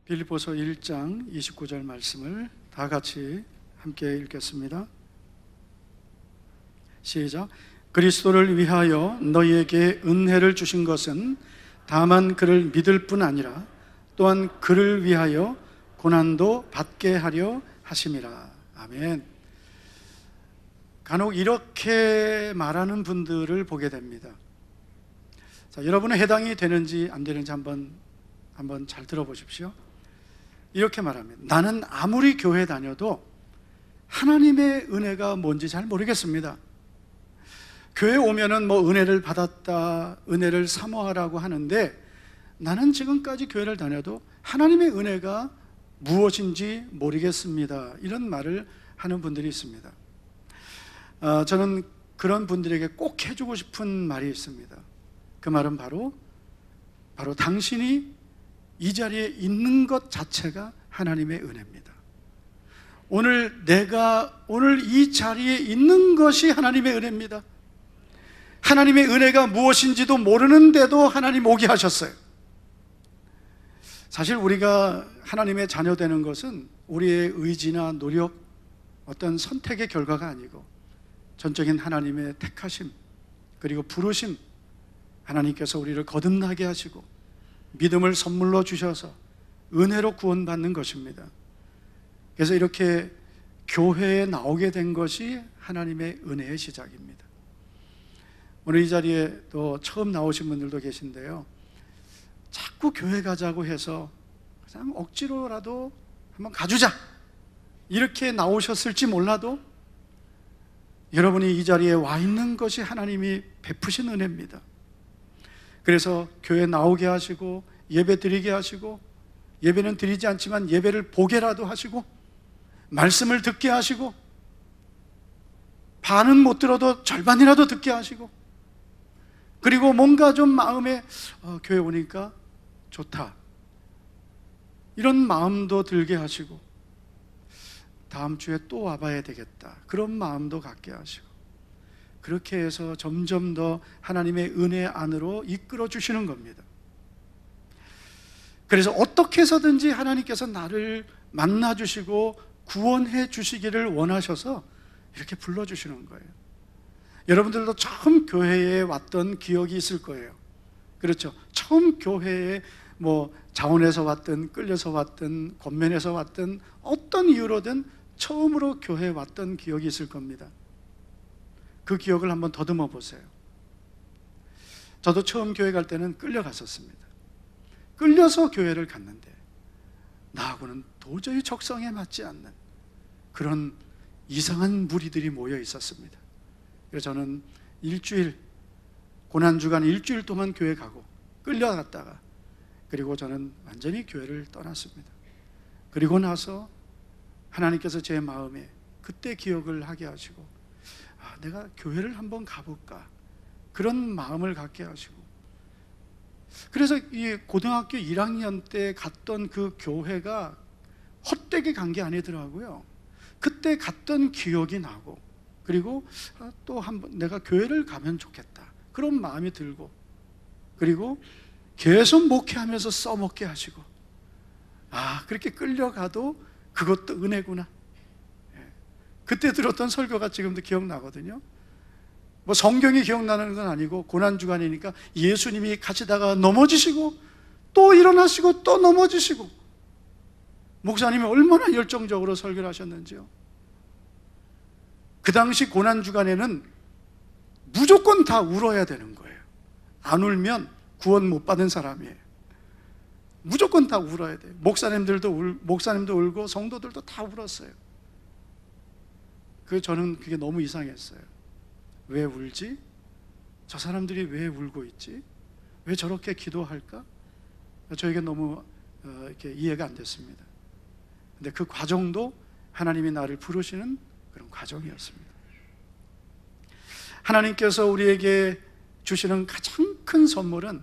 빌립보서 1장 29절 말씀을 다 같이 함께 읽겠습니다. 시작. 그리스도를 위하여 너희에게 은혜를 주신 것은 다만 그를 믿을 뿐 아니라 또한 그를 위하여 고난도 받게 하려 하심이라. 아멘. 간혹 이렇게 말하는 분들을 보게 됩니다. 자, 여러분은 해당이 되는지 안 되는지 한번 잘 들어보십시오. 이렇게 말하면, 나는 아무리 교회 다녀도 하나님의 은혜가 뭔지 잘 모르겠습니다. 교회 오면은 은혜를 받았다, 은혜를 사모하라고 하는데, 나는 지금까지 교회를 다녀도 하나님의 은혜가 무엇인지 모르겠습니다. 이런 말을 하는 분들이 있습니다. 저는 그런 분들에게 꼭 해주고 싶은 말이 있습니다. 그 말은 바로 당신이 이 자리에 있는 것 자체가 하나님의 은혜입니다. 오늘 이 자리에 있는 것이 하나님의 은혜입니다. 하나님의 은혜가 무엇인지도 모르는데도 하나님 오게 하셨어요. 사실 우리가 하나님의 자녀 되는 것은 우리의 의지나 노력, 어떤 선택의 결과가 아니고 전적인 하나님의 택하심, 그리고 부르심, 하나님께서 우리를 거듭나게 하시고 믿음을 선물로 주셔서 은혜로 구원받는 것입니다. 그래서 이렇게 교회에 나오게 된 것이 하나님의 은혜의 시작입니다. 오늘 이 자리에 또 처음 나오신 분들도 계신데요, 자꾸 교회 가자고 해서 그냥 억지로라도 한번 가주자 이렇게 나오셨을지 몰라도 여러분이 이 자리에 와 있는 것이 하나님이 베푸신 은혜입니다. 그래서 교회 나오게 하시고 예배 드리게 하시고, 예배는 드리지 않지만 예배를 보게라도 하시고, 말씀을 듣게 하시고, 반은 못 들어도 절반이라도 듣게 하시고, 그리고 뭔가 좀 마음에 교회 오니까 좋다 이런 마음도 들게 하시고, 다음 주에 또 와봐야 되겠다 그런 마음도 갖게 하시고, 그렇게 해서 점점 더 하나님의 은혜 안으로 이끌어 주시는 겁니다. 그래서 어떻게 해서든지 하나님께서 나를 만나 주시고 구원해 주시기를 원하셔서 이렇게 불러주시는 거예요. 여러분들도 처음 교회에 왔던 기억이 있을 거예요. 그렇죠? 처음 교회에 자원에서 왔든 끌려서 왔든 권면에서 왔든 어떤 이유로든 처음으로 교회에 왔던 기억이 있을 겁니다. 그 기억을 한번 더듬어 보세요. 저도 처음 교회 갈 때는 끌려갔었습니다. 끌려서 교회를 갔는데 나하고는 도저히 적성에 맞지 않는 그런 이상한 무리들이 모여 있었습니다. 그래서 저는 고난주간 일주일 동안 교회 가고 끌려갔다가, 그리고 저는 완전히 교회를 떠났습니다. 그리고 나서 하나님께서 제 마음에 그때 기억을 하게 하시고, 내가 교회를 한번 가볼까 그런 마음을 갖게 하시고, 그래서 이 고등학교 1학년 때 갔던 그 교회가 헛되게 간 게 아니더라고요. 그때 갔던 기억이 나고, 그리고 또 한번 내가 교회를 가면 좋겠다 그런 마음이 들고, 그리고 계속 목회하면서 써먹게 하시고, 그렇게 끌려가도 그것도 은혜구나. 그때 들었던 설교가 지금도 기억나거든요. 성경이 기억나는 건 아니고, 고난주간이니까 예수님이 가시다가 넘어지시고 또 일어나시고 또 넘어지시고, 목사님이 얼마나 열정적으로 설교를 하셨는지요. 그 당시 고난주간에는 무조건 다 울어야 되는 거예요. 안 울면 구원 못 받은 사람이에요. 무조건 다 울어야 돼요. 목사님도 울고 성도들도 다 울었어요. 저는 그게 너무 이상했어요. 왜 울지? 저 사람들이 왜 울고 있지? 왜 저렇게 기도할까? 저에게 너무 이렇게 이해가 안 됐습니다. 근데 그 과정도 하나님이 나를 부르시는 그런 과정이었습니다. 하나님께서 우리에게 주시는 가장 큰 선물은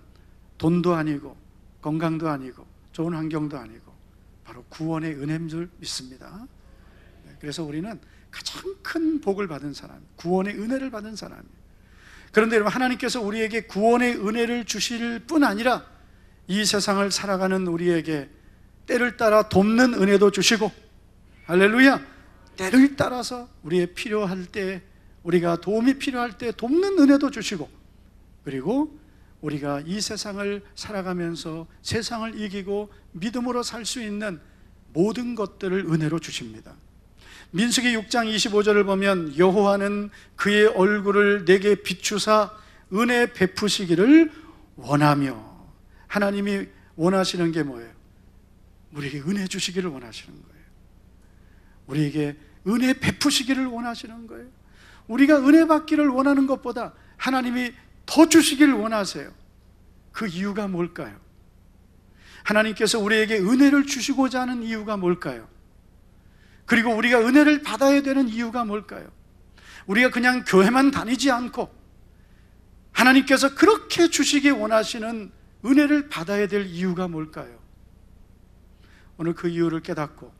돈도 아니고 건강도 아니고 좋은 환경도 아니고 바로 구원의 은혜인 줄 믿습니다. 그래서 우리는 가장 큰 복을 받은 사람, 구원의 은혜를 받은 사람이에요. 그런데 여러분, 하나님께서 우리에게 구원의 은혜를 주실 뿐 아니라 이 세상을 살아가는 우리에게 때를 따라 돕는 은혜도 주시고, 할렐루야, 때를 따라서 우리의 필요할 때, 우리가 도움이 필요할 때 돕는 은혜도 주시고, 그리고 우리가 이 세상을 살아가면서 세상을 이기고 믿음으로 살 수 있는 모든 것들을 은혜로 주십니다. 민수기 6장 25절을 보면 여호와는 그의 얼굴을 내게 비추사 은혜 베푸시기를 원하며, 하나님이 원하시는 게 뭐예요? 우리에게 은혜 주시기를 원하시는 거예요. 우리에게 은혜 베푸시기를 원하시는 거예요. 우리가 은혜 받기를 원하는 것보다 하나님이 더 주시기를 원하세요. 그 이유가 뭘까요? 하나님께서 우리에게 은혜를 주시고자 하는 이유가 뭘까요? 그리고 우리가 은혜를 받아야 되는 이유가 뭘까요? 우리가 그냥 교회만 다니지 않고 하나님께서 그렇게 주시기 원하시는 은혜를 받아야 될 이유가 뭘까요? 오늘 그 이유를 깨닫고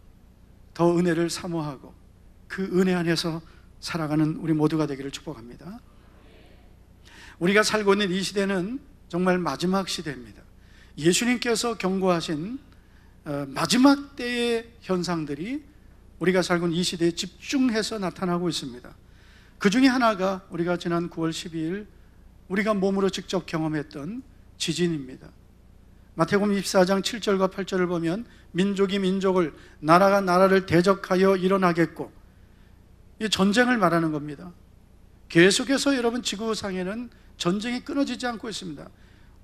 더 은혜를 사모하고 그 은혜 안에서 살아가는 우리 모두가 되기를 축복합니다. 우리가 살고 있는 이 시대는 정말 마지막 시대입니다. 예수님께서 경고하신 마지막 때의 현상들이 우리가 살고 있는 이 시대에 집중해서 나타나고 있습니다. 그 중에 하나가 우리가 지난 9월 12일 우리가 몸으로 직접 경험했던 지진입니다. 마태복음 24장 7절과 8절을 보면 민족이 민족을, 나라가 나라를 대적하여 일어나겠고, 이 전쟁을 말하는 겁니다. 계속해서 여러분 지구상에는 전쟁이 끊어지지 않고 있습니다.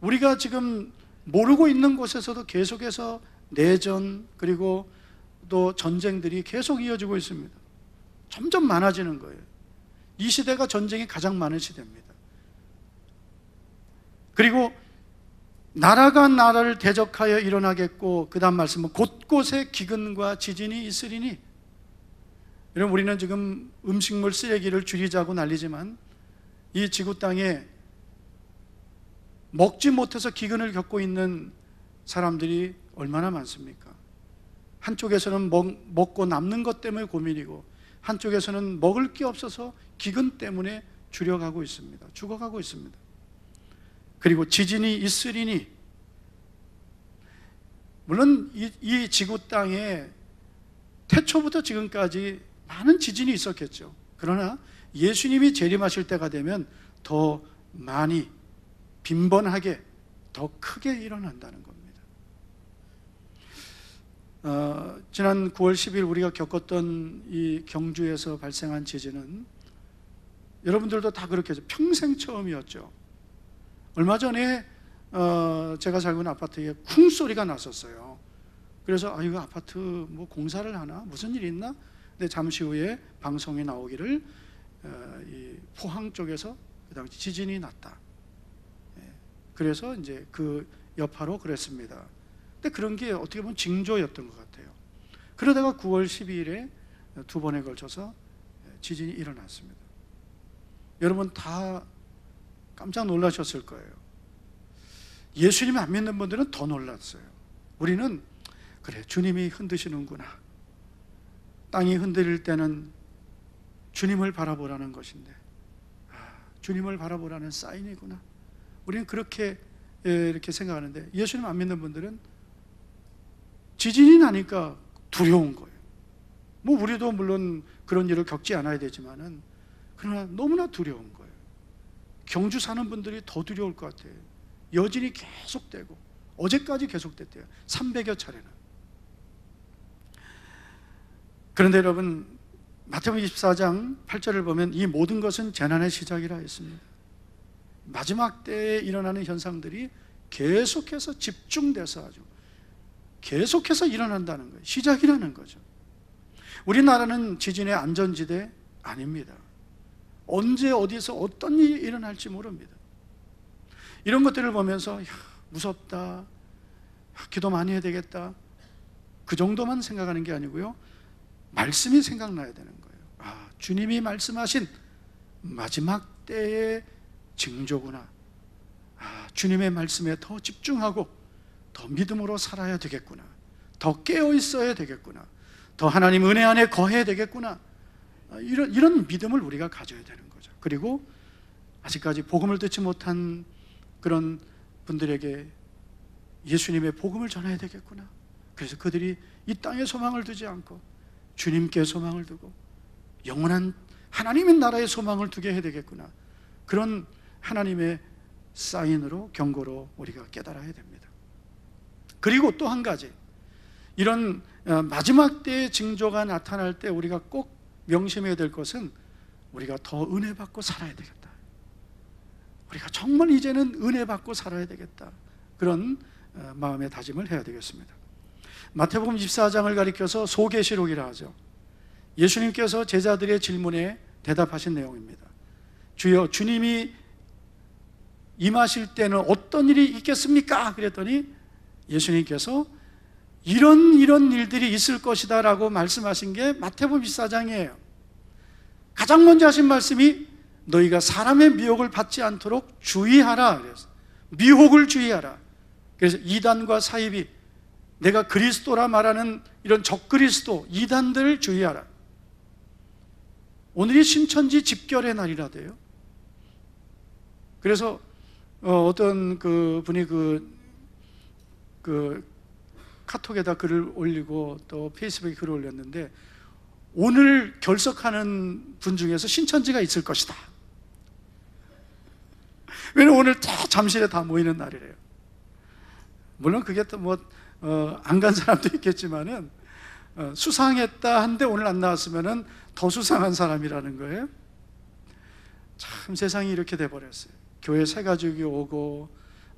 우리가 지금 모르고 있는 곳에서도 계속해서 내전, 그리고 또 전쟁들이 계속 이어지고 있습니다. 점점 많아지는 거예요. 이 시대가 전쟁이 가장 많은 시대입니다. 그리고 나라가 나라를 대적하여 일어나겠고, 그 다음 말씀은 곳곳에 기근과 지진이 있으리니. 여러분, 우리는 지금 음식물 쓰레기를 줄이자고 난리지만 이 지구 땅에 먹지 못해서 기근을 겪고 있는 사람들이 얼마나 많습니까? 한쪽에서는 먹고 남는 것 때문에 고민이고, 한쪽에서는 먹을 게 없어서 기근 때문에 줄여가고 있습니다. 죽어가고 있습니다. 그리고 지진이 있으리니, 물론 이 지구 땅에 태초부터 지금까지 많은 지진이 있었겠죠. 그러나 예수님이 재림하실 때가 되면 더 많이, 빈번하게, 더 크게 일어난다는 겁니다. 지난 9월 10일 우리가 겪었던 이 경주에서 발생한 지진은 여러분들도 다 그렇게 해서 평생 처음이었죠. 얼마 전에 제가 살고 있는 아파트에 쿵 소리가 났었어요. 그래서 이거 아파트 뭐 공사를 하나? 무슨 일이 있나? 근데 잠시 후에 방송에 나오기를 이 포항 쪽에서 그 당시 지진이 났다. 그래서 이제 그 여파로 그랬습니다. 근데 그런 게 어떻게 보면 징조였던 것 같아요. 그러다가 9월 12일에 두 번에 걸쳐서 지진이 일어났습니다. 여러분 다 깜짝 놀라셨을 거예요. 예수님 안 믿는 분들은 더 놀랐어요. 우리는 그래, 주님이 흔드시는구나. 땅이 흔들릴 때는 주님을 바라보라는 것인데, 주님을 바라보라는 사인이구나. 우리는 그렇게 이렇게 생각하는데, 예수님 안 믿는 분들은 지진이 나니까 두려운 거예요. 뭐 우리도 물론 그런 일을 겪지 않아야 되지만은, 그러나 너무나 두려운 거예요. 경주 사는 분들이 더 두려울 것 같아요. 여진이 계속되고, 어제까지 계속됐대요. 300여 차례나. 그런데 여러분, 마태복음 24장 8절을 보면 이 모든 것은 재난의 시작이라 했습니다. 마지막 때에 일어나는 현상들이 계속해서 집중돼서 아주 계속해서 일어난다는 거예요. 시작이라는 거죠. 우리나라는 지진의 안전지대 아닙니다. 언제 어디서 어떤 일이 일어날지 모릅니다. 이런 것들을 보면서 무섭다, 기도 많이 해야 되겠다, 그 정도만 생각하는 게 아니고요, 말씀이 생각나야 되는 거예요. 주님이 말씀하신 마지막 때의 징조구나. 주님의 말씀에 더 집중하고 더 믿음으로 살아야 되겠구나. 더 깨어 있어야 되겠구나. 더 하나님 은혜 안에 거해야 되겠구나. 이런 믿음을 우리가 가져야 되는 거죠. 그리고 아직까지 복음을 듣지 못한 그런 분들에게 예수님의 복음을 전해야 되겠구나. 그래서 그들이 이 땅에 소망을 두지 않고 주님께 소망을 두고 영원한 하나님의 나라에 소망을 두게 해야 되겠구나. 그런 하나님의 사인으로, 경고로 우리가 깨달아야 됩니다. 그리고 또 한 가지, 이런 마지막 때의 징조가 나타날 때 우리가 꼭 명심해야 될 것은 우리가 더 은혜 받고 살아야 되겠다. 우리가 정말 이제는 은혜 받고 살아야 되겠다. 그런 마음의 다짐을 해야 되겠습니다. 마태복음 24장을 가리켜서 소계시록이라 하죠. 예수님께서 제자들의 질문에 대답하신 내용입니다. 주여, 주님이 임하실 때는 어떤 일이 있겠습니까? 그랬더니 예수님께서 이런 일들이 있을 것이다 라고 말씀하신 게 마태복음 24장이에요. 가장 먼저 하신 말씀이 너희가 사람의 미혹을 받지 않도록 주의하라. 그래서 미혹을 주의하라. 그래서 이단과 사이비, 내가 그리스도라 말하는 이런 적그리스도, 이단들을 주의하라. 오늘이 신천지 집결의 날이라대요. 그래서 어떤 그 분이 그 카톡에다 글을 올리고 또 페이스북에 글을 올렸는데, 오늘 결석하는 분 중에서 신천지가 있을 것이다. 왜냐면 오늘 다 잠실에 다 모이는 날이래요. 물론 그게 또 뭐 안 간 사람도 있겠지만은 수상했다 한데 오늘 안 나왔으면은 더 수상한 사람이라는 거예요. 참 세상이 이렇게 돼버렸어요. 교회 새 가족이 오고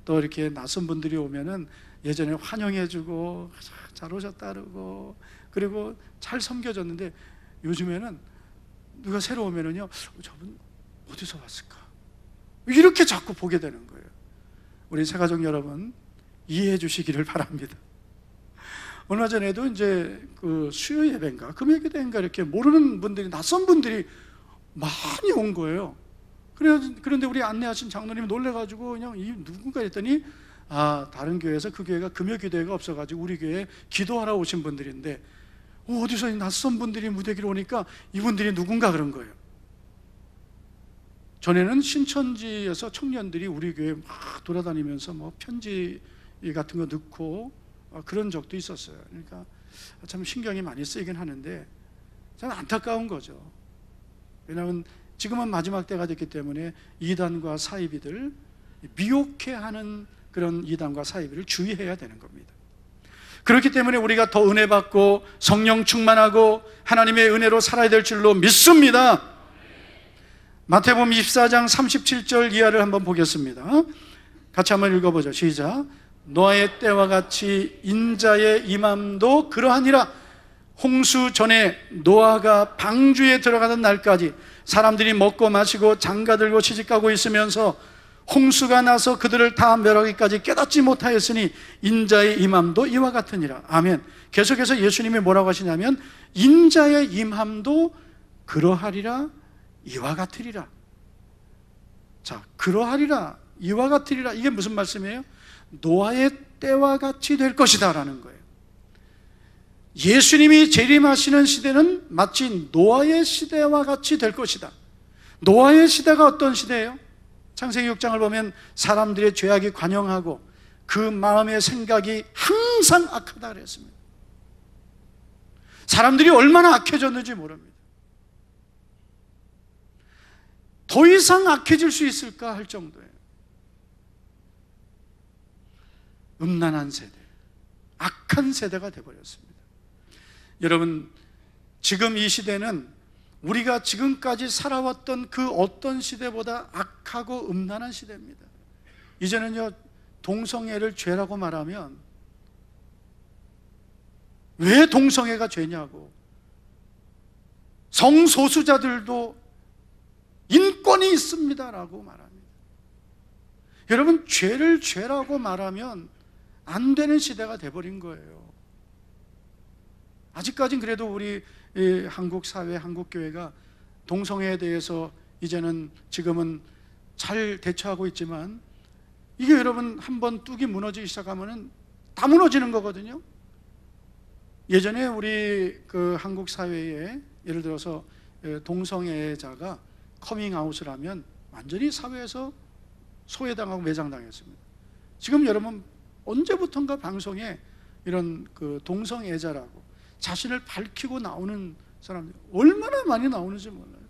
또 이렇게 낯선 분들이 오면은 예전에 환영해주고 잘 오셨다 그러고 그리고 잘 섬겨줬는데, 요즘에는 누가 새로 오면은요, 저분 어디서 왔을까? 이렇게 자꾸 보게 되는 거예요. 우리 새 가족 여러분, 이해해 주시기를 바랍니다. 얼마 전에도 이제 그 수요 예배인가 금요 예배인가 이렇게 모르는 분들이, 낯선 분들이 많이 온 거예요. 그런데 우리 안내하신 장로님이 놀래가지고 그냥 이 누군가 했더니, 다른 교회에서 그 교회가 금요 기도회가 없어가지고 우리 교회에 기도하러 오신 분들인데, 어디서 낯선 분들이 무대기로 오니까 이분들이 누군가 그런 거예요. 전에는 신천지에서 청년들이 우리 교회 막 돌아다니면서 뭐 편지 같은 거 넣고 그런 적도 있었어요. 그러니까 참 신경이 많이 쓰이긴 하는데 참 안타까운 거죠. 왜냐하면 지금은 마지막 때가 됐기 때문에 이단과 사이비들, 미혹해하는 그런 이단과 사이비를 주의해야 되는 겁니다. 그렇기 때문에 우리가 더 은혜 받고 성령 충만하고 하나님의 은혜로 살아야 될 줄로 믿습니다. 마태복음 24장 37절 이하를 한번 보겠습니다. 같이 한번 읽어보죠. 시작. 노아의 때와 같이 인자의 임함도 그러하니라. 홍수 전에 노아가 방주에 들어가던 날까지 사람들이 먹고 마시고 장가들고 시집가고 있으면서 홍수가 나서 그들을 다 멸하기까지 깨닫지 못하였으니 인자의 임함도 이와 같으니라. 아멘. 계속해서 예수님이 뭐라고 하시냐면, 인자의 임함도 그러하리라, 이와 같으리라. 자, 그러하리라, 이와 같으리라, 이게 무슨 말씀이에요? 노아의 때와 같이 될 것이다 라는 거예요. 예수님이 재림하시는 시대는 마치 노아의 시대와 같이 될 것이다. 노아의 시대가 어떤 시대예요? 창세기 6장을 보면 사람들의 죄악이 관영하고 그 마음의 생각이 항상 악하다 그랬습니다. 사람들이 얼마나 악해졌는지 모릅니다. 더 이상 악해질 수 있을까 할 정도예요. 음란한 세대, 악한 세대가 되어버렸습니다. 여러분, 지금 이 시대는 우리가 지금까지 살아왔던 그 어떤 시대보다 악하고 음란한 시대입니다. 이제는요, 동성애를 죄라고 말하면 왜 동성애가 죄냐고, 성소수자들도 인권이 있습니다라고 말합니다. 여러분, 죄를 죄라고 말하면 안 되는 시대가 돼버린 거예요. 아직까진 그래도 우리 한국 사회, 한국 교회가 동성애에 대해서 이제는 지금은 잘 대처하고 있지만, 이게 여러분 한번 뚝이 무너지기 시작하면은 다 무너지는 거거든요. 예전에 우리 그 한국 사회에 예를 들어서 동성애자가 커밍아웃을 하면 완전히 사회에서 소외당하고 매장당했습니다. 지금 여러분 언제부턴가 방송에 이런 그 동성애자라고 자신을 밝히고 나오는 사람들이 얼마나 많이 나오는지 몰라요.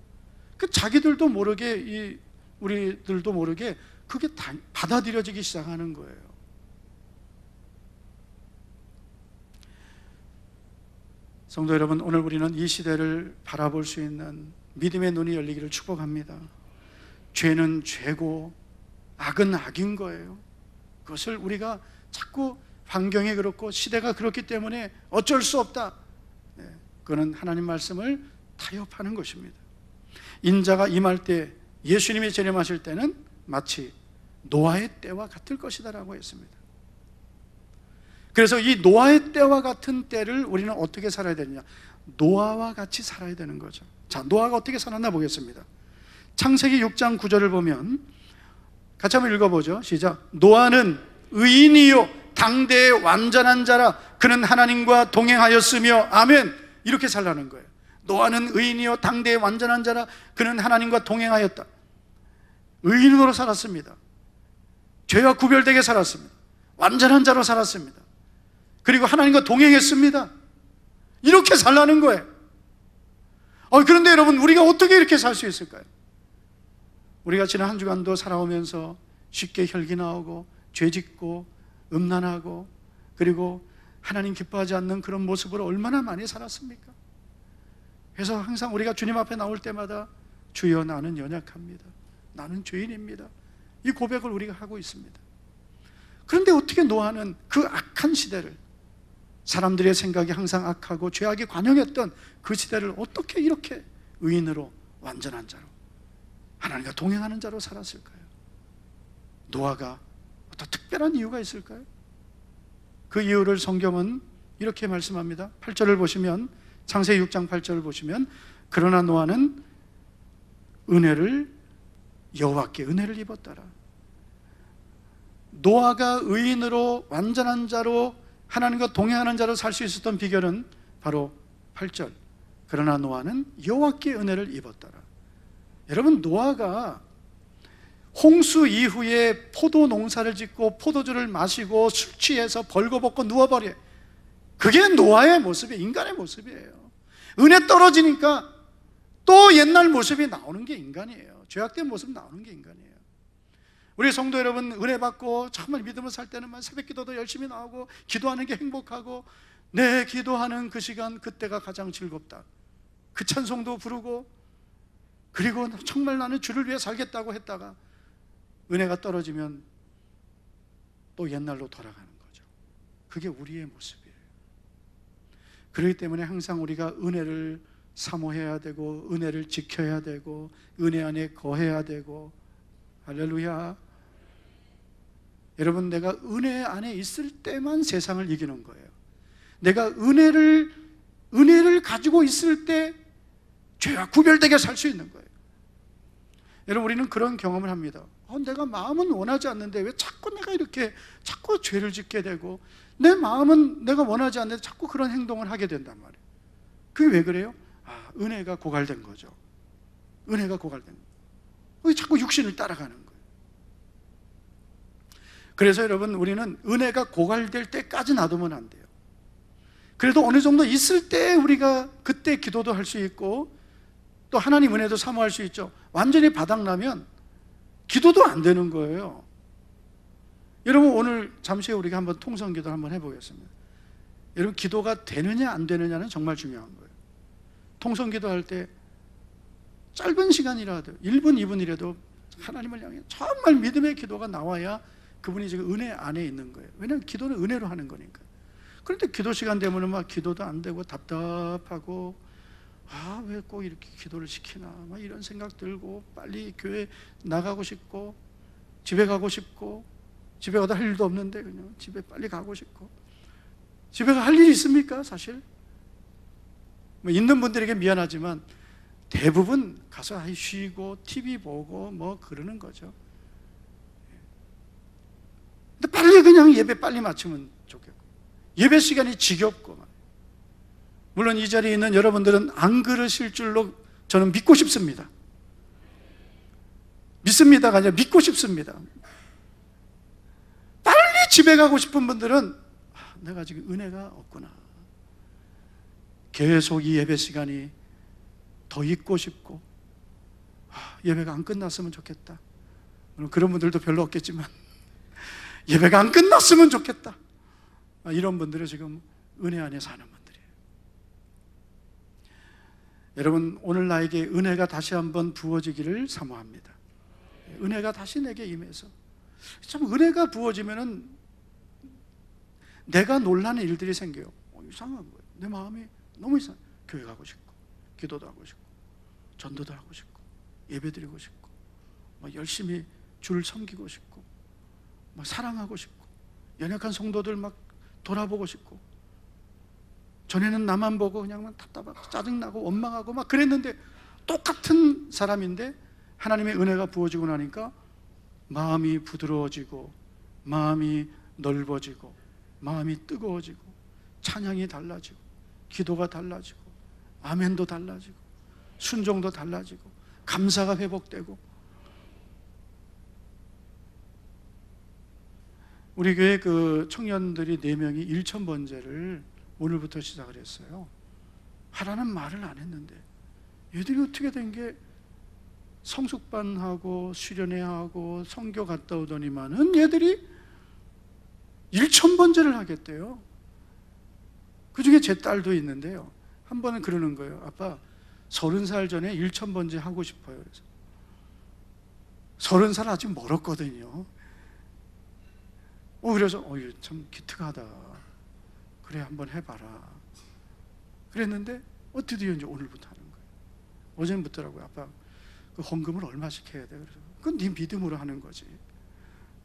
그 자기들도 모르게, 우리들도 모르게 그게 다 받아들여지기 시작하는 거예요. 성도 여러분, 오늘 우리는 이 시대를 바라볼 수 있는 믿음의 눈이 열리기를 축복합니다. 죄는 죄고 악은 악인 거예요. 그것을 우리가 자꾸 환경이 그렇고 시대가 그렇기 때문에 어쩔 수 없다, 그거는 하나님 말씀을 타협하는 것입니다. 인자가 임할 때, 예수님이 재림하실 때는 마치 노아의 때와 같을 것이다 라고 했습니다. 그래서 이 노아의 때와 같은 때를 우리는 어떻게 살아야 되느냐? 노아와 같이 살아야 되는 거죠. 자, 노아가 어떻게 살았나 보겠습니다. 창세기 6장 9절을 보면 같이 한번 읽어보죠. 시작. 노아는 의인이요 당대의 완전한 자라 그는 하나님과 동행하였으며. 아멘. 이렇게 살라는 거예요. 노아는 의인이요 당대의 완전한 자라 그는 하나님과 동행하였다. 의인으로 살았습니다. 죄와 구별되게 살았습니다. 완전한 자로 살았습니다. 그리고 하나님과 동행했습니다. 이렇게 살라는 거예요. 그런데 여러분, 우리가 어떻게 이렇게 살 수 있을까요? 우리가 지난 한 주간도 살아오면서 쉽게 혈기 나오고 죄짓고 음란하고 그리고 하나님 기뻐하지 않는 그런 모습으로 얼마나 많이 살았습니까? 그래서 항상 우리가 주님 앞에 나올 때마다 주여 나는 연약합니다, 나는 죄인입니다, 이 고백을 우리가 하고 있습니다. 그런데 어떻게 노아는 그 악한 시대를, 사람들의 생각이 항상 악하고 죄악이 관영했던 그 시대를 어떻게 이렇게 의인으로 완전한 자로 하나님과 동행하는 자로 살았을까요? 노아가 어떤 특별한 이유가 있을까요? 그 이유를 성경은 이렇게 말씀합니다. 8절을 보시면, 창세기 6장 8절을 보시면, 그러나 노아는 여호와께 은혜를 입었더라. 노아가 의인으로 완전한 자로 하나님과 동행하는 자로 살 수 있었던 비결은 바로 8절, 그러나 노아는 여호와께 은혜를 입었더라. 여러분, 노아가 홍수 이후에 포도 농사를 짓고 포도주를 마시고 술 취해서 벌거벗고 누워버려, 그게 노아의 모습이에요. 인간의 모습이에요. 은혜 떨어지니까 또 옛날 모습이 나오는 게 인간이에요. 죄악된 모습 나오는 게 인간이에요. 우리 성도 여러분, 은혜 받고 정말 믿음을 살 때는 새벽 기도도 열심히 나오고 기도하는 게 행복하고, 내 기도하는 그 시간, 그때가 가장 즐겁다, 그 찬송도 부르고, 그리고 정말 나는 주를 위해 살겠다고 했다가 은혜가 떨어지면 또 옛날로 돌아가는 거죠. 그게 우리의 모습이에요. 그렇기 때문에 항상 우리가 은혜를 사모해야 되고 은혜를 지켜야 되고 은혜 안에 거해야 되고. 할렐루야. 여러분, 내가 은혜 안에 있을 때만 세상을 이기는 거예요. 내가 은혜를 가지고 있을 때 죄와 구별되게 살 수 있는 거예요. 여러분, 우리는 그런 경험을 합니다. 내가 마음은 원하지 않는데 왜 자꾸 내가 이렇게 자꾸 죄를 짓게 되고, 내 마음은 내가 원하지 않는데 자꾸 그런 행동을 하게 된단 말이에요. 그게 왜 그래요? 은혜가 고갈된 거죠. 은혜가 고갈된 거예요. 자꾸 육신을 따라가는 거예요. 그래서 여러분, 우리는 은혜가 고갈될 때까지 놔두면 안 돼요. 그래도 어느 정도 있을 때 우리가 그때 기도도 할 수 있고 또 하나님 은혜도 사모할 수 있죠. 완전히 바닥나면 기도도 안 되는 거예요. 여러분, 오늘 잠시 후에 우리가 한번 통성기도를 한번 해보겠습니다. 여러분, 기도가 되느냐 안 되느냐는 정말 중요한 거예요. 통성기도 할 때 짧은 시간이라도 1분 2분이라도 하나님을 향해 정말 믿음의 기도가 나와야 그분이 지금 은혜 안에 있는 거예요. 왜냐하면 기도는 은혜로 하는 거니까. 그런데 기도 시간 되면 막 기도도 안 되고 답답하고, 왜 꼭 이렇게 기도를 시키나, 막 이런 생각 들고, 빨리 교회 나가고 싶고, 집에 가고 싶고, 집에 가다 할 일도 없는데 그냥 집에 빨리 가고 싶고. 집에 가 할 일이 있습니까? 사실 있는 분들에게 미안하지만 대부분 가서 쉬고 TV 보고 뭐 그러는 거죠. 근데 빨리 그냥 예배 빨리 마치면 좋겠고, 예배 시간이 지겹고. 물론 이 자리에 있는 여러분들은 안 그러실 줄로 저는 믿고 싶습니다. 믿습니다가 아니라 믿고 싶습니다. 빨리 집에 가고 싶은 분들은 내가 지금 은혜가 없구나. 계속 이 예배 시간이 더 있고 싶고, 예배가 안 끝났으면 좋겠다. 물론 그런 분들도 별로 없겠지만 예배가 안 끝났으면 좋겠다. 이런 분들은 지금 은혜 안에 사는 분들이에요. 여러분, 오늘 나에게 은혜가 다시 한번 부어지기를 사모합니다. 은혜가 다시 내게 임해서, 참 은혜가 부어지면은 내가 놀라는 일들이 생겨요. 이상한 거예요. 내 마음이 너무 이상. 교회 가고 싶고, 기도도 하고 싶고, 전도도 하고 싶고, 예배드리고 싶고, 열심히 주를 섬기고 싶고, 사랑하고 싶고, 연약한 성도들 막 돌아보고 싶고, 전에는 나만 보고 그냥 답답하고 짜증나고 원망하고 막 그랬는데, 똑같은 사람인데 하나님의 은혜가 부어지고 나니까 마음이 부드러워지고, 마음이 넓어지고, 마음이 뜨거워지고, 찬양이 달라지고, 기도가 달라지고, 아멘도 달라지고, 순종도 달라지고, 감사가 회복되고. 우리 교회 그 청년들이 4명이 1,000번제를 오늘부터 시작을 했어요. 하라는 말을 안 했는데 얘들이 어떻게 된 게, 성숙반하고 수련회하고 선교 갔다 오더니만은 얘들이 1,000번제를 하겠대요. 그 중에 제 딸도 있는데요, 한 번은 그러는 거예요. 아빠, 30살 전에 1,000번제 하고 싶어요. 그래서 30살 아직 멀었거든요. 그래서 참 기특하다. 그래, 한번 해봐라. 그랬는데 드디어 이제 오늘부터 하는 거예요. 어제는 묻더라고요. 아빠, 그 헌금을 얼마씩 해야 돼? 그래서 그건 네 믿음으로 하는 거지.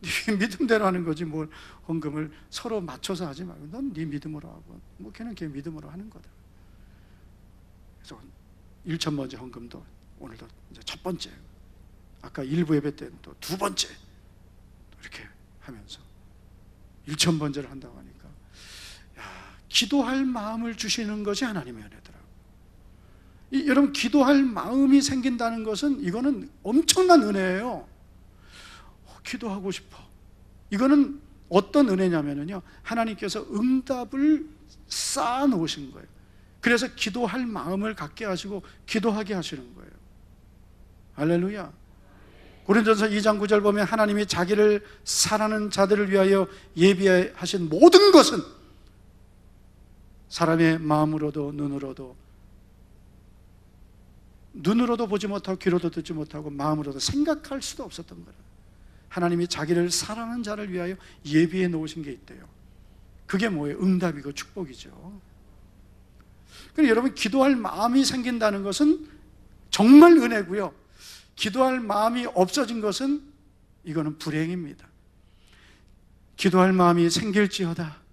네 믿음대로 하는 거지, 뭘 헌금을 서로 맞춰서 하지 말고 넌 네 믿음으로 하고, 걔는 걔 믿음으로 하는 거다. 그래서 1,000번째 헌금도 오늘도 이제 첫 번째, 아까 일부 예배 때는 또 두 번째, 이렇게 하면서 1,000번째를 한다고 하니까, 기도할 마음을 주시는 것이 하나님의 은혜더라고요. 여러분, 기도할 마음이 생긴다는 것은 이거는 엄청난 은혜예요. 기도하고 싶어. 이거는 어떤 은혜냐면요, 하나님께서 응답을 쌓아 놓으신 거예요. 그래서 기도할 마음을 갖게 하시고 기도하게 하시는 거예요. 할렐루야. 고린도전서 2장 9절 보면 하나님이 자기를 사랑하는 자들을 위하여 예비하신 모든 것은 사람의 마음으로도 눈으로도 보지 못하고 귀로도 듣지 못하고 마음으로도 생각할 수도 없었던 거예요. 하나님이 자기를 사랑하는 자를 위하여 예비해 놓으신 게 있대요. 그게 뭐예요? 응답이고 축복이죠. 그래서 여러분, 기도할 마음이 생긴다는 것은 정말 은혜고요, 기도할 마음이 없어진 것은 이거는 불행입니다. 기도할 마음이 생길지어다.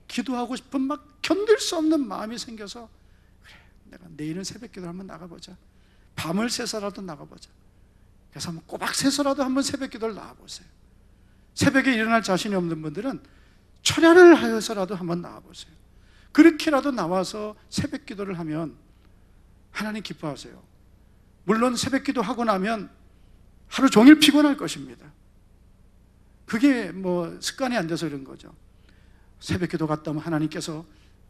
기도하고 싶은 막 견딜 수 없는 마음이 생겨서, 그래, 내가 내일은 새벽 기도를 한번 나가보자. 밤을 새서라도 나가보자. 그래서 한번 꼬박 새서라도 한번 새벽 기도를 나가보세요. 새벽에 일어날 자신이 없는 분들은 철야를 하여서라도 한번 나와보세요. 그렇게라도 나와서 새벽 기도를 하면 하나님 기뻐하세요. 물론 새벽 기도하고 나면 하루 종일 피곤할 것입니다. 그게 습관이 안 돼서 그런 거죠. 새벽 기도 갔다 오면 하나님께서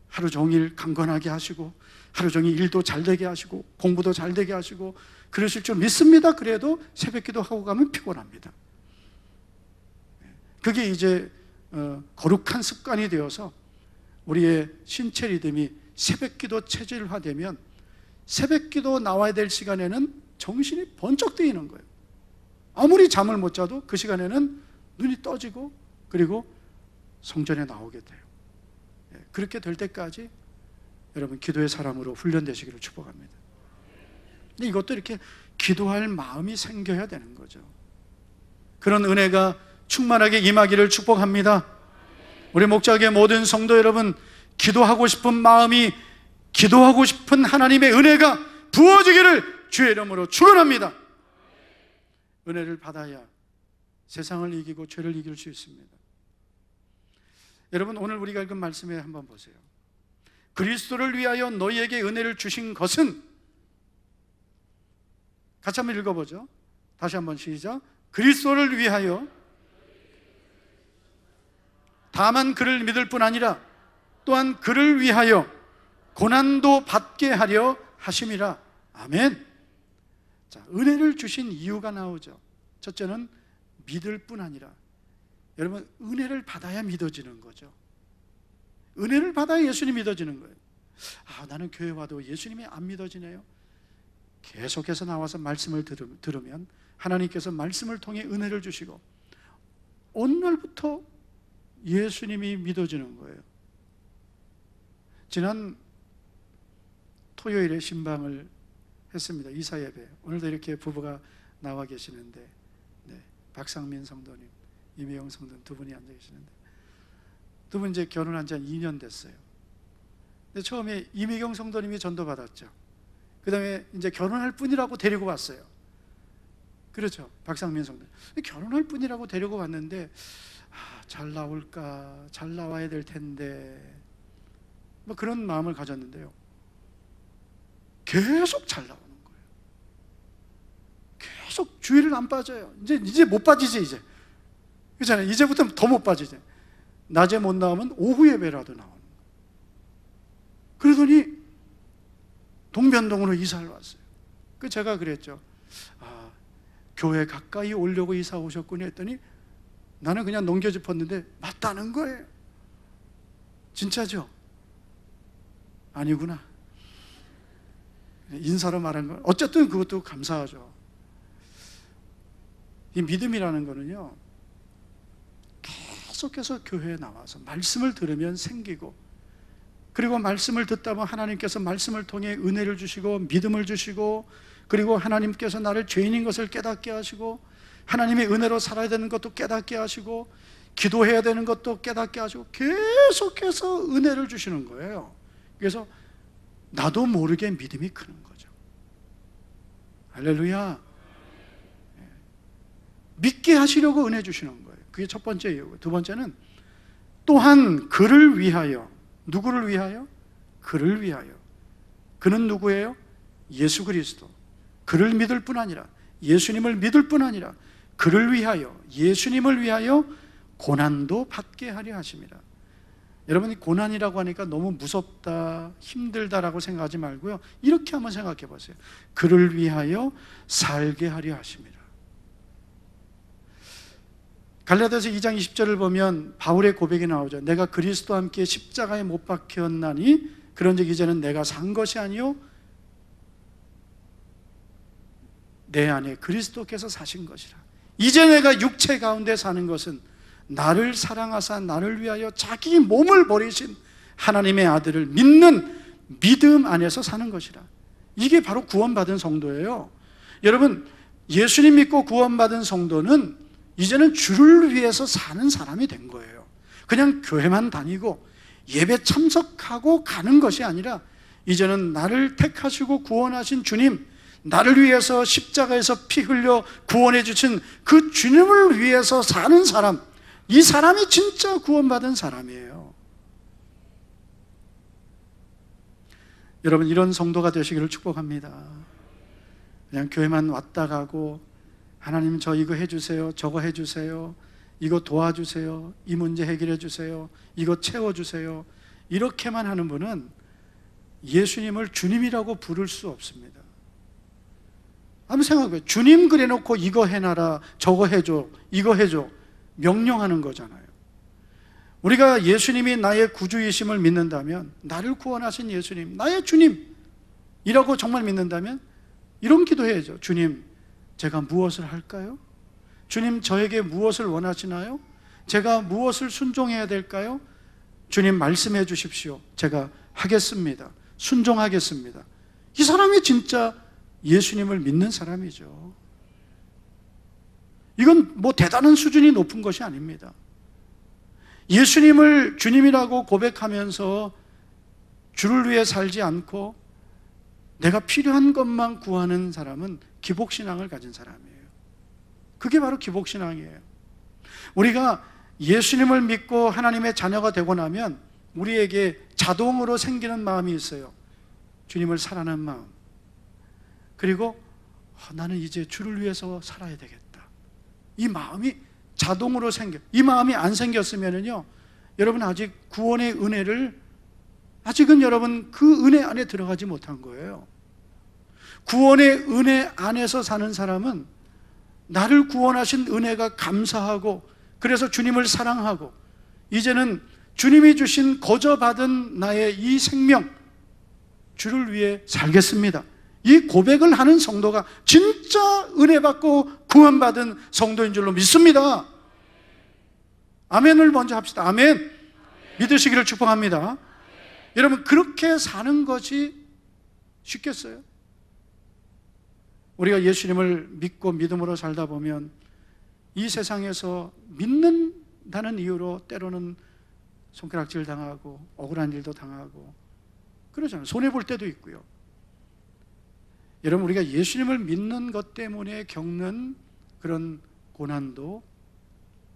하루 종일 강건하게 하시고, 하루 종일 일도 잘 되게 하시고, 공부도 잘 되게 하시고 그러실 줄 믿습니다. 그래도 새벽 기도하고 가면 피곤합니다. 그게 이제 거룩한 습관이 되어서 우리의 신체 리듬이 새벽 기도 체질화되면 새벽 기도 나와야 될 시간에는 정신이 번쩍 뜨이는 거예요. 아무리 잠을 못 자도 그 시간에는 눈이 떠지고, 그리고 성전에 나오게 돼요. 그렇게 될 때까지 여러분, 기도의 사람으로 훈련되시기를 축복합니다. 근데 이것도 이렇게 기도할 마음이 생겨야 되는 거죠. 그런 은혜가 충만하게 임하기를 축복합니다. 우리 목자교회 모든 성도 여러분, 기도하고 싶은 마음이, 기도하고 싶은 하나님의 은혜가 부어지기를 주의 이름으로 축원합니다. 은혜를 받아야 세상을 이기고 죄를 이길 수 있습니다. 여러분, 오늘 우리가 읽은 말씀에 한번 보세요. 그리스도를 위하여 너희에게 은혜를 주신 것은, 같이 한번 읽어보죠. 다시 한번 시작. 그리스도를 위하여, 다만 그를 믿을 뿐 아니라 또한 그를 위하여 고난도 받게 하려 하심이라. 아멘. 자, 은혜를 주신 이유가 나오죠. 첫째는 믿을 뿐 아니라, 여러분, 은혜를 받아야 믿어지는 거죠. 은혜를 받아야 예수님이 믿어지는 거예요. 나는 교회 와도 예수님이 안 믿어지네요. 계속해서 나와서 말씀을 들으면 하나님께서 말씀을 통해 은혜를 주시고 어느 날부터 예수님이 믿어지는 거예요. 지난 토요일에 신방을 했습니다. 이사예배. 오늘도 이렇게 부부가 나와 계시는데, 네, 박상민 성도님, 이미영 성도님 두 분이 앉아 계시는데, 두 분 이제 결혼한 지 한 2년 됐어요. 근데 처음에 이미경 성도님이 전도받았죠. 그 다음에 이제 결혼할 뿐이라고 데리고 왔어요. 그렇죠, 박상민 성도님. 결혼할 뿐이라고 데리고 왔는데 잘 나올까, 잘 나와야 될 텐데, 뭐 그런 마음을 가졌는데요, 계속 잘 나오는 거예요. 계속 주의를 안 빠져요. 이제 못 빠지지, 이제. 그렇잖아요. 이제부터 더 못 빠지지. 낮에 못 나오면 오후 예배라도 나오는 거예요. 그러더니 동변동으로 이사를 왔어요. 제가 그랬죠. 교회 가까이 오려고 이사 오셨군요 했더니 나는 그냥 넘겨짚었는데 맞다는 거예요. 진짜죠? 아니구나. 인사로 말한 건 어쨌든 그것도 감사하죠. 이 믿음이라는 거는요, 계속해서 교회에 나와서 말씀을 들으면 생기고, 그리고 말씀을 듣다 보면 하나님께서 말씀을 통해 은혜를 주시고 믿음을 주시고, 그리고 하나님께서 나를 죄인인 것을 깨닫게 하시고, 하나님의 은혜로 살아야 되는 것도 깨닫게 하시고, 기도해야 되는 것도 깨닫게 하시고, 계속해서 은혜를 주시는 거예요. 그래서 나도 모르게 믿음이 크는 거죠. 할렐루야. 믿게 하시려고 은혜 주시는 거예요. 그게 첫 번째 이유고, 두 번째는 또한 그를 위하여. 누구를 위하여? 그를 위하여. 그는 누구예요? 예수 그리스도. 그를 믿을 뿐 아니라, 예수님을 믿을 뿐 아니라 그를 위하여, 예수님을 위하여 고난도 받게 하려 하십니다. 여러분이 고난이라고 하니까 너무 무섭다, 힘들다라고 생각하지 말고요, 이렇게 한번 생각해 보세요. 그를 위하여 살게 하려 하십니다. 갈라디아서 2장 20절을 보면 바울의 고백이 나오죠. 내가 그리스도와 함께 십자가에 못 박혔나니 그런즉 이제는 내가 산 것이 아니요 내 안에 그리스도께서 사신 것이라. 이제 내가 육체 가운데 사는 것은 나를 사랑하사 나를 위하여 자기 몸을 버리신 하나님의 아들을 믿는 믿음 안에서 사는 것이라. 이게 바로 구원받은 성도예요. 여러분, 예수님 믿고 구원받은 성도는 이제는 주를 위해서 사는 사람이 된 거예요. 그냥 교회만 다니고 예배 참석하고 가는 것이 아니라, 이제는 나를 택하시고 구원하신 주님, 나를 위해서 십자가에서 피 흘려 구원해 주신 그 주님을 위해서 사는 사람, 이 사람이 진짜 구원받은 사람이에요. 여러분, 이런 성도가 되시기를 축복합니다. 그냥 교회만 왔다 가고, 하나님 저 이거 해주세요, 저거 해주세요, 이거 도와주세요, 이 문제 해결해 주세요, 이거 채워주세요, 이렇게만 하는 분은 예수님을 주님이라고 부를 수 없습니다. 한번 생각해봐요. 주님 그래놓고 이거 해놔라, 저거 해줘, 이거 해줘, 명령하는 거잖아요. 우리가 예수님이 나의 구주이심을 믿는다면, 나를 구원하신 예수님, 나의 주님이라고 정말 믿는다면 이런 기도해야죠. 주님, 제가 무엇을 할까요? 주님, 저에게 무엇을 원하시나요? 제가 무엇을 순종해야 될까요? 주님, 말씀해 주십시오. 제가 하겠습니다. 순종하겠습니다. 이 사람이 진짜 예수님을 믿는 사람이죠. 이건 뭐 대단한 수준이 높은 것이 아닙니다. 예수님을 주님이라고 고백하면서 주를 위해 살지 않고 내가 필요한 것만 구하는 사람은 기복신앙을 가진 사람이에요. 그게 바로 기복신앙이에요. 우리가 예수님을 믿고 하나님의 자녀가 되고 나면 우리에게 자동으로 생기는 마음이 있어요. 주님을 사랑하는 마음. 그리고 나는 이제 주를 위해서 살아야 되겠다. 이 마음이 자동으로 생겨. 이 마음이 안 생겼으면요, 여러분 아직 구원의 은혜를 아직은 여러분 그 은혜 안에 들어가지 못한 거예요. 구원의 은혜 안에서 사는 사람은 나를 구원하신 은혜가 감사하고 그래서 주님을 사랑하고 이제는 주님이 주신 거저받은 나의 이 생명 주를 위해 살겠습니다. 이 고백을 하는 성도가 진짜 은혜 받고 구원받은 성도인 줄로 믿습니다. 아멘을 먼저 합시다. 아멘. 믿으시기를 축복합니다. 여러분 그렇게 사는 것이 쉽겠어요? 우리가 예수님을 믿고 믿음으로 살다 보면 이 세상에서 믿는다는 이유로 때로는 손가락질 당하고 억울한 일도 당하고 그러잖아요. 손해볼 때도 있고요. 여러분 우리가 예수님을 믿는 것 때문에 겪는 그런 고난도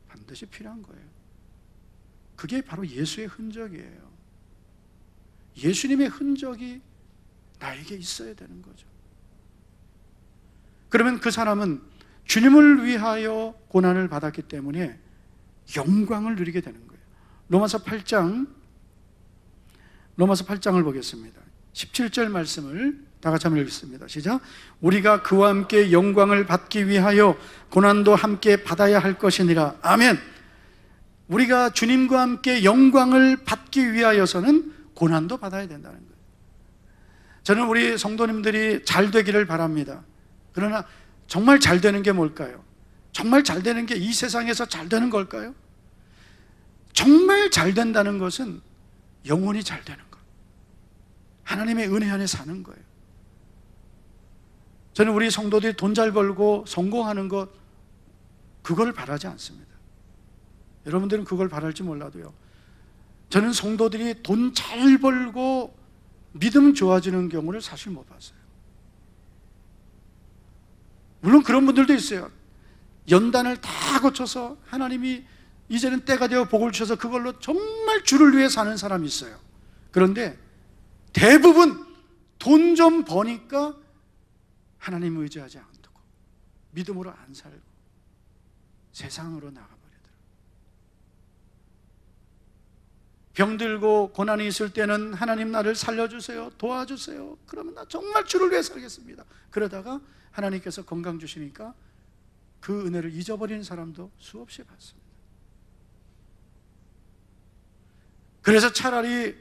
반드시 필요한 거예요. 그게 바로 예수의 흔적이에요. 예수님의 흔적이 나에게 있어야 되는 거죠. 그러면 그 사람은 주님을 위하여 고난을 받았기 때문에 영광을 누리게 되는 거예요. 로마서 8장을 보겠습니다. 17절 말씀을 다 같이 한번 읽겠습니다. 시작. 우리가 그와 함께 영광을 받기 위하여 고난도 함께 받아야 할 것이니라. 아멘. 우리가 주님과 함께 영광을 받기 위하여서는 고난도 받아야 된다는 거예요. 저는 우리 성도님들이 잘 되기를 바랍니다. 그러나 정말 잘 되는 게 뭘까요? 정말 잘 되는 게 이 세상에서 잘 되는 걸까요? 정말 잘 된다는 것은 영원히 잘 되는 것, 하나님의 은혜 안에 사는 거예요. 저는 우리 성도들이 돈 잘 벌고 성공하는 것 그걸 바라지 않습니다. 여러분들은 그걸 바랄지 몰라도요, 저는 성도들이 돈 잘 벌고 믿음 좋아지는 경우를 사실 못 봤어요. 물론 그런 분들도 있어요. 연단을 다 거쳐서 하나님이 이제는 때가 되어 복을 주셔서 그걸로 정말 주를 위해 사는 사람이 있어요. 그런데 대부분 돈 좀 버니까 하나님 의지하지 않고 믿음으로 안 살고 세상으로 나가버리더라고요. 병들고 고난이 있을 때는 하나님 나를 살려주세요, 도와주세요. 그러면 나 정말 주를 위해 살겠습니다. 그러다가 하나님께서 건강 주시니까 그 은혜를 잊어버리는 사람도 수없이 봤습니다. 그래서 차라리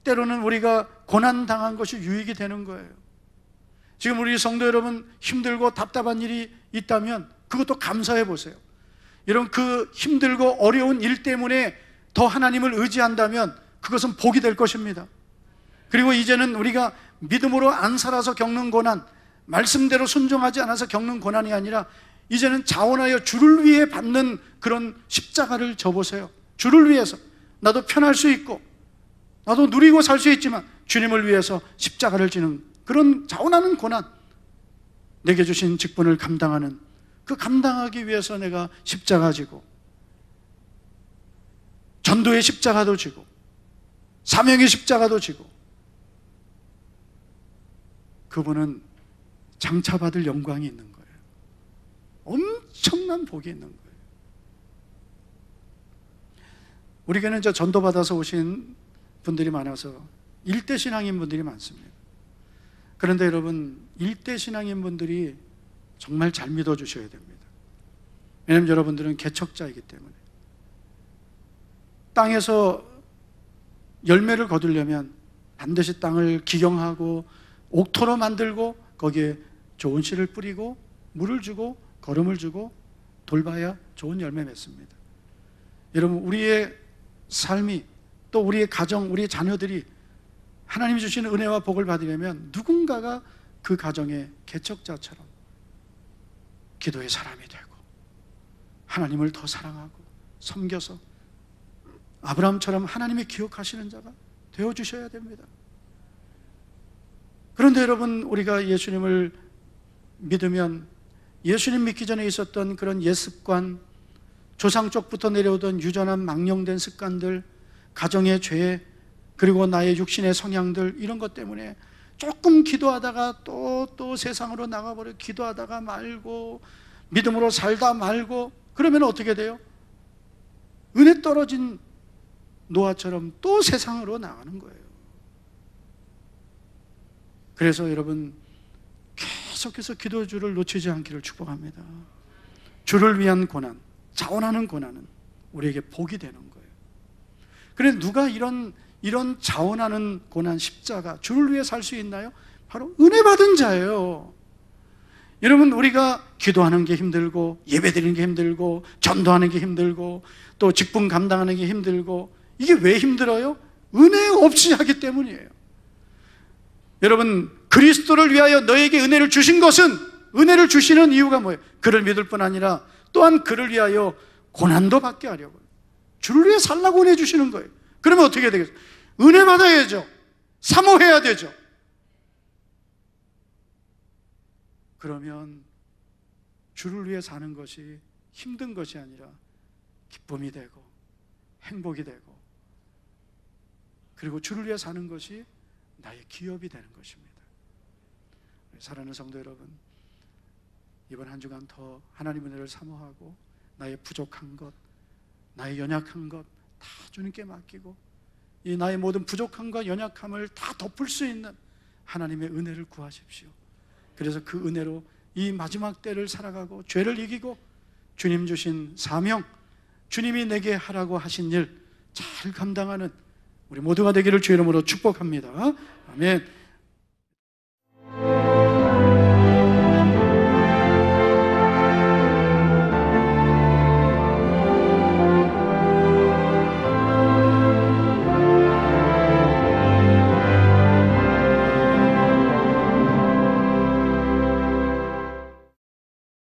때로는 우리가 고난당한 것이 유익이 되는 거예요. 지금 우리 성도 여러분 힘들고 답답한 일이 있다면 그것도 감사해 보세요. 여러분 그 힘들고 어려운 일 때문에 더 하나님을 의지한다면 그것은 복이 될 것입니다. 그리고 이제는 우리가 믿음으로 안 살아서 겪는 고난, 말씀대로 순종하지 않아서 겪는 고난이 아니라 이제는 자원하여 주를 위해 받는 그런 십자가를 져보세요. 주를 위해서 나도 편할 수 있고 나도 누리고 살 수 있지만 주님을 위해서 십자가를 지는 그런 자원하는 고난, 내게 주신 직분을 감당하는 그 감당하기 위해서 내가 십자가 지고 전도의 십자가도 지고 사명의 십자가도 지고 그분은 장차받을 영광이 있는 거예요. 엄청난 복이 있는 거예요. 우리 교회는 전도받아서 오신 분들이 많아서 일대 신앙인 분들이 많습니다. 그런데 여러분 일대 신앙인 분들이 정말 잘 믿어주셔야 됩니다. 왜냐하면 여러분들은 개척자이기 때문에 땅에서 열매를 거두려면 반드시 땅을 기경하고 옥토로 만들고 거기에 좋은 씨를 뿌리고 물을 주고 거름을 주고 돌봐야 좋은 열매 맺습니다. 여러분 우리의 삶이 또 우리의 가정, 우리의 자녀들이 하나님이 주시는 은혜와 복을 받으려면 누군가가 그 가정의 개척자처럼 기도의 사람이 되고 하나님을 더 사랑하고 섬겨서 아브라함처럼 하나님이 기억하시는 자가 되어주셔야 됩니다. 그런데 여러분 우리가 예수님을 믿으면 예수님 믿기 전에 있었던 그런 옛습관, 조상 쪽부터 내려오던 유전한 망령된 습관들, 가정의 죄, 그리고 나의 육신의 성향들, 이런 것 때문에 조금 기도하다가 또 세상으로 나가버려 기도하다가 말고 믿음으로 살다 말고 그러면 어떻게 돼요? 은혜 떨어진 노아처럼 또 세상으로 나가는 거예요. 그래서 여러분 계속해서 기도주를 놓치지 않기를 축복합니다. 주를 위한 고난, 자원하는 고난은 우리에게 복이 되는 거예요. 그런데 누가 이런 자원하는 고난, 십자가, 주를 위해 살 수 있나요? 바로 은혜 받은 자예요. 여러분, 우리가 기도하는 게 힘들고 예배드리는 게 힘들고 전도하는 게 힘들고 또 직분 감당하는 게 힘들고, 이게 왜 힘들어요? 은혜 없이 하기 때문이에요. 여러분, 그리스도를 위하여 너에게 은혜를 주신 것은, 은혜를 주시는 이유가 뭐예요? 그를 믿을 뿐 아니라 또한 그를 위하여 고난도 받게 하려고, 주를 위해 살라고 은혜 주시는 거예요. 그러면 어떻게 해야 되겠어요? 은혜 받아야죠. 사모해야 되죠. 그러면 주를 위해 사는 것이 힘든 것이 아니라 기쁨이 되고 행복이 되고, 그리고 주를 위해 사는 것이 나의 기업이 되는 것입니다. 사랑하는 성도 여러분, 이번 한 주간 더 하나님 은혜를 사모하고 나의 부족한 것, 나의 연약한 것 다 주님께 맡기고, 이 나의 모든 부족함과 연약함을 다 덮을 수 있는 하나님의 은혜를 구하십시오. 그래서 그 은혜로 이 마지막 때를 살아가고 죄를 이기고 주님 주신 사명, 주님이 내게 하라고 하신 일 잘 감당하는 우리 모두가 되기를 주의 이름으로 축복합니다. 아멘.